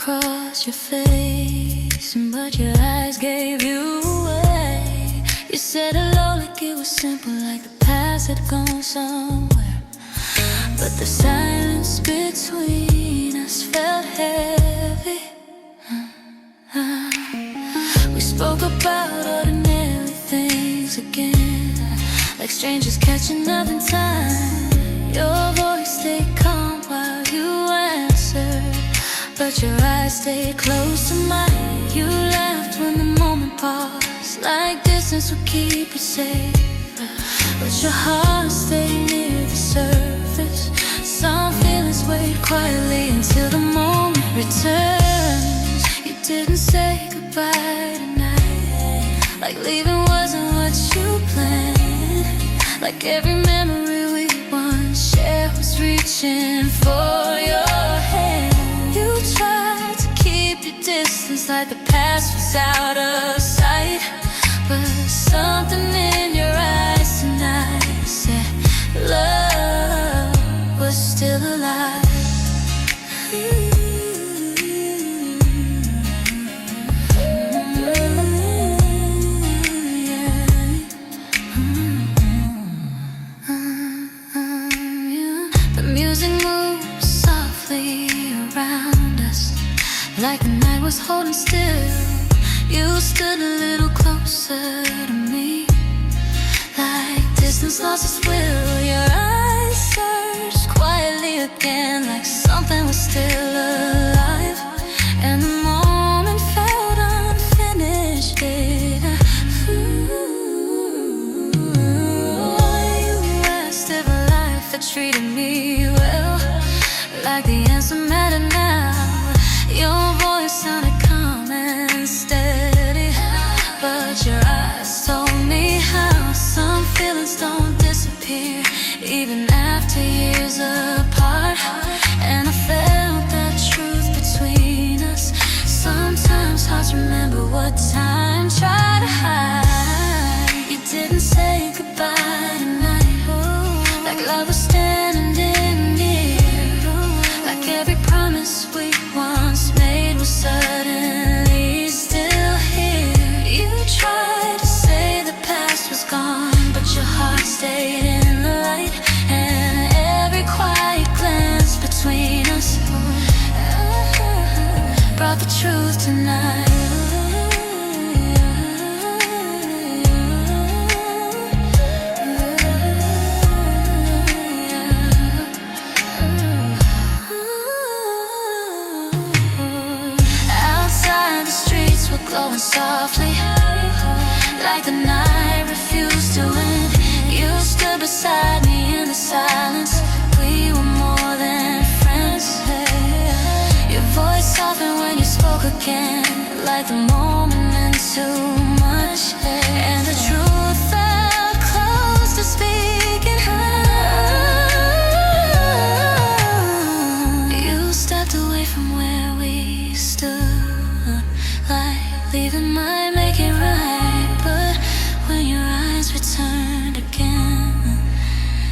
across your face, but your eyes gave you away. You said hello like it was simple, like the past had gone somewhere. But the silence between us felt heavy. We spoke about ordinary things again, like strangers catching up in time. Your voice stayed calm while you answered, but your eyes stayed close to mine. You laughed when the moment paused, like distance would keep you safe. But your heart stayed near the surface. Some feelings wait quietly until the moment returns. You didn't say goodbye tonight, like leaving wasn't what you planned. Like every memory we once shared was reaching for your hand. You tried to keep your distance, like the past was out of sight. But something in your eyes tonight said love was still alive. The music moved softly around us, like the night was holding still. You stood a little closer to me, like distance lost its will. Your eyes searched quietly again, like something was still alive. And the moment felt unfinished. You asked if life had treated me well, like the answer mattered now. Your voice sounded calm and steady, but your eyes told me how some feelings don't disappear, even after years apart. And I felt that truth between us. Sometimes hearts remember what time tried to hide. You didn't say goodbye tonight, like love was standing near, like every promise we once made was suddenly still here. You tried to say the past was gone, but your heart stayed in the light. And every quiet glance between us brought the truth tonight. Glowing softly, like the night refused to end. You stood beside me in the silence. We were more than friends. Your voice softened when you spoke again, like the moment meant too much. And the truth felt close to speaking. You stepped away from where we stood, like leaving might make it right. But when your eyes returned again,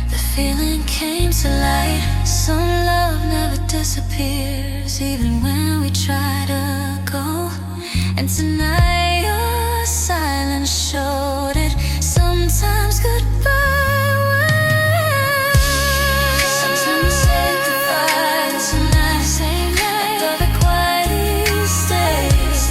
the feeling came to light. Some love never disappears, even when we try to go. And tonight your silence showed it. Sometimes goodbye was. Sometimes say goodbye tonight, like love that quietly stays,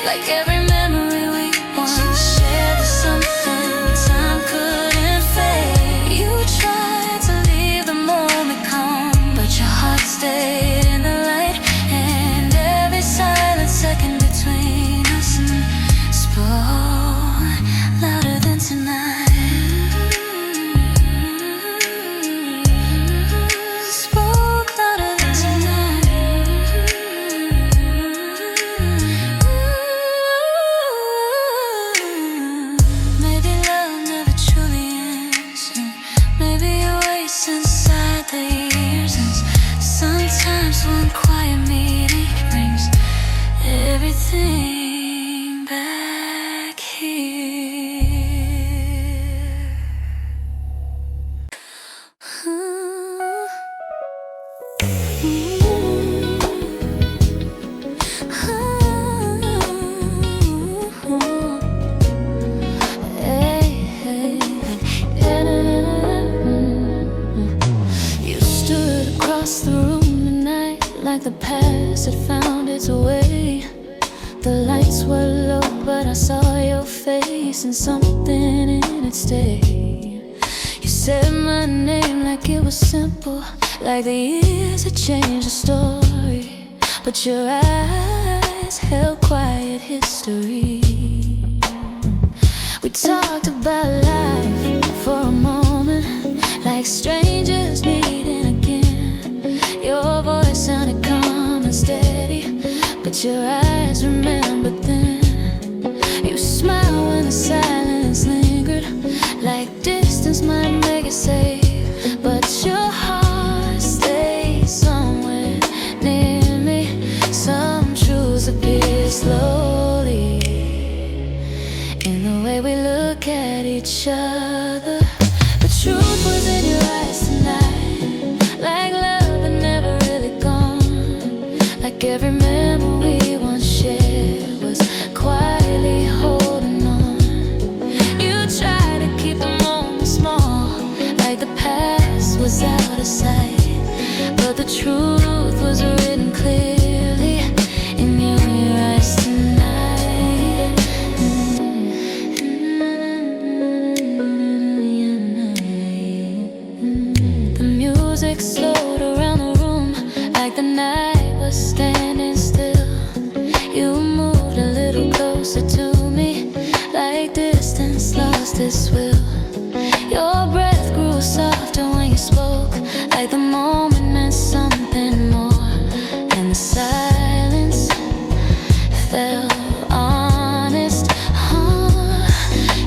like every memory we once shared was something time couldn't fade. You tried to leave the moment calm, but your heart stayed in the light. And every silent second between us spoke louder than tonight. Spoke louder than tonight. Maybe love never truly ends. Maybe it waits inside the years. And sometimes one quiet meeting brings everything back here. like the past had found its way. The lights were low, but I saw your face, and something in it stayed. You said my name like it was simple, like the years had changed the story. But your eyes held quiet history. We talked about life for a moment, like strangers meeting again. Your voice sounded calm and steady, but your eyes remembered then. You smiled when the silence lingered, like distance might make it safe. But your heart stayed somewhere near me. Some truths appear slowly in the way we look at each other. The truth was in your eyes tonight, like love had never really gone. Like every memory we once shared was quietly holding on. You tried to keep the moment small, like the past was out of sight. But the truth was written clearly in your eyes tonight. The music slowed around the room, like the night was standing still. You moved a little closer to me, like distance lost its will. Your breath grew softer when you spoke, like the moment meant something more. And the silence felt honest.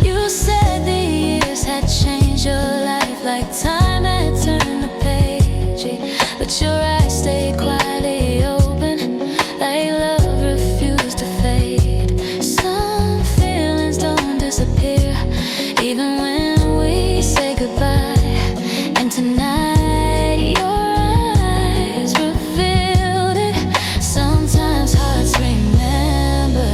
You said the years had changed your life, like time had turned the page. But your eyes stayed quietly open, like love refused to fade. Some feelings don't disappear, even when we say goodbye. And tonight your eyes revealed it. Sometimes hearts remember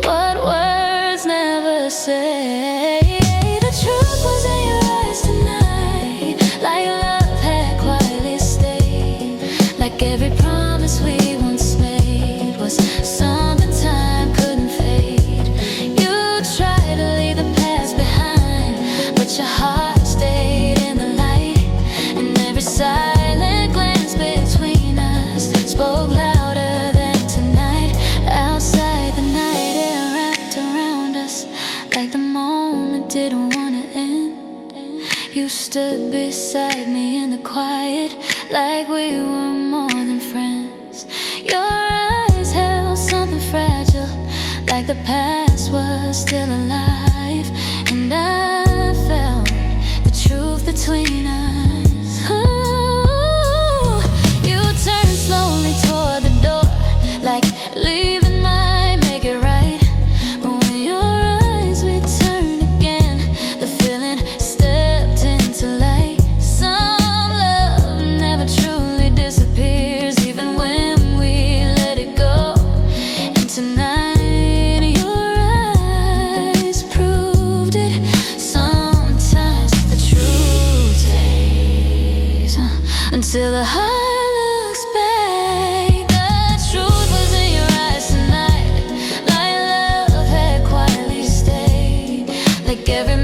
what words never say. The truth was in your eyes tonight, like love had quietly stayed. Like every promise we once made was something time couldn't fade. You tried to leave the past behind, but your heart stayed in the light. And every silent glance between us spoke louder than tonight. Outside, the night air wrapped around us, like the moment didn't want to end. You stood beside me in the quiet, like we were more than friends. Your eyes held something fragile, like the past was still alive. And I felt the truth between us. Ooh, you turned slowly toward the door, like leaving might make it right. But when your eyes returned again, the feeling stepped into light. Some love never truly disappears, even when we let it go. And tonight your eyes proved it. Sometimes the truth stays until the heart looks back. The truth was in your eyes tonight, like love had quietly stayed. Like every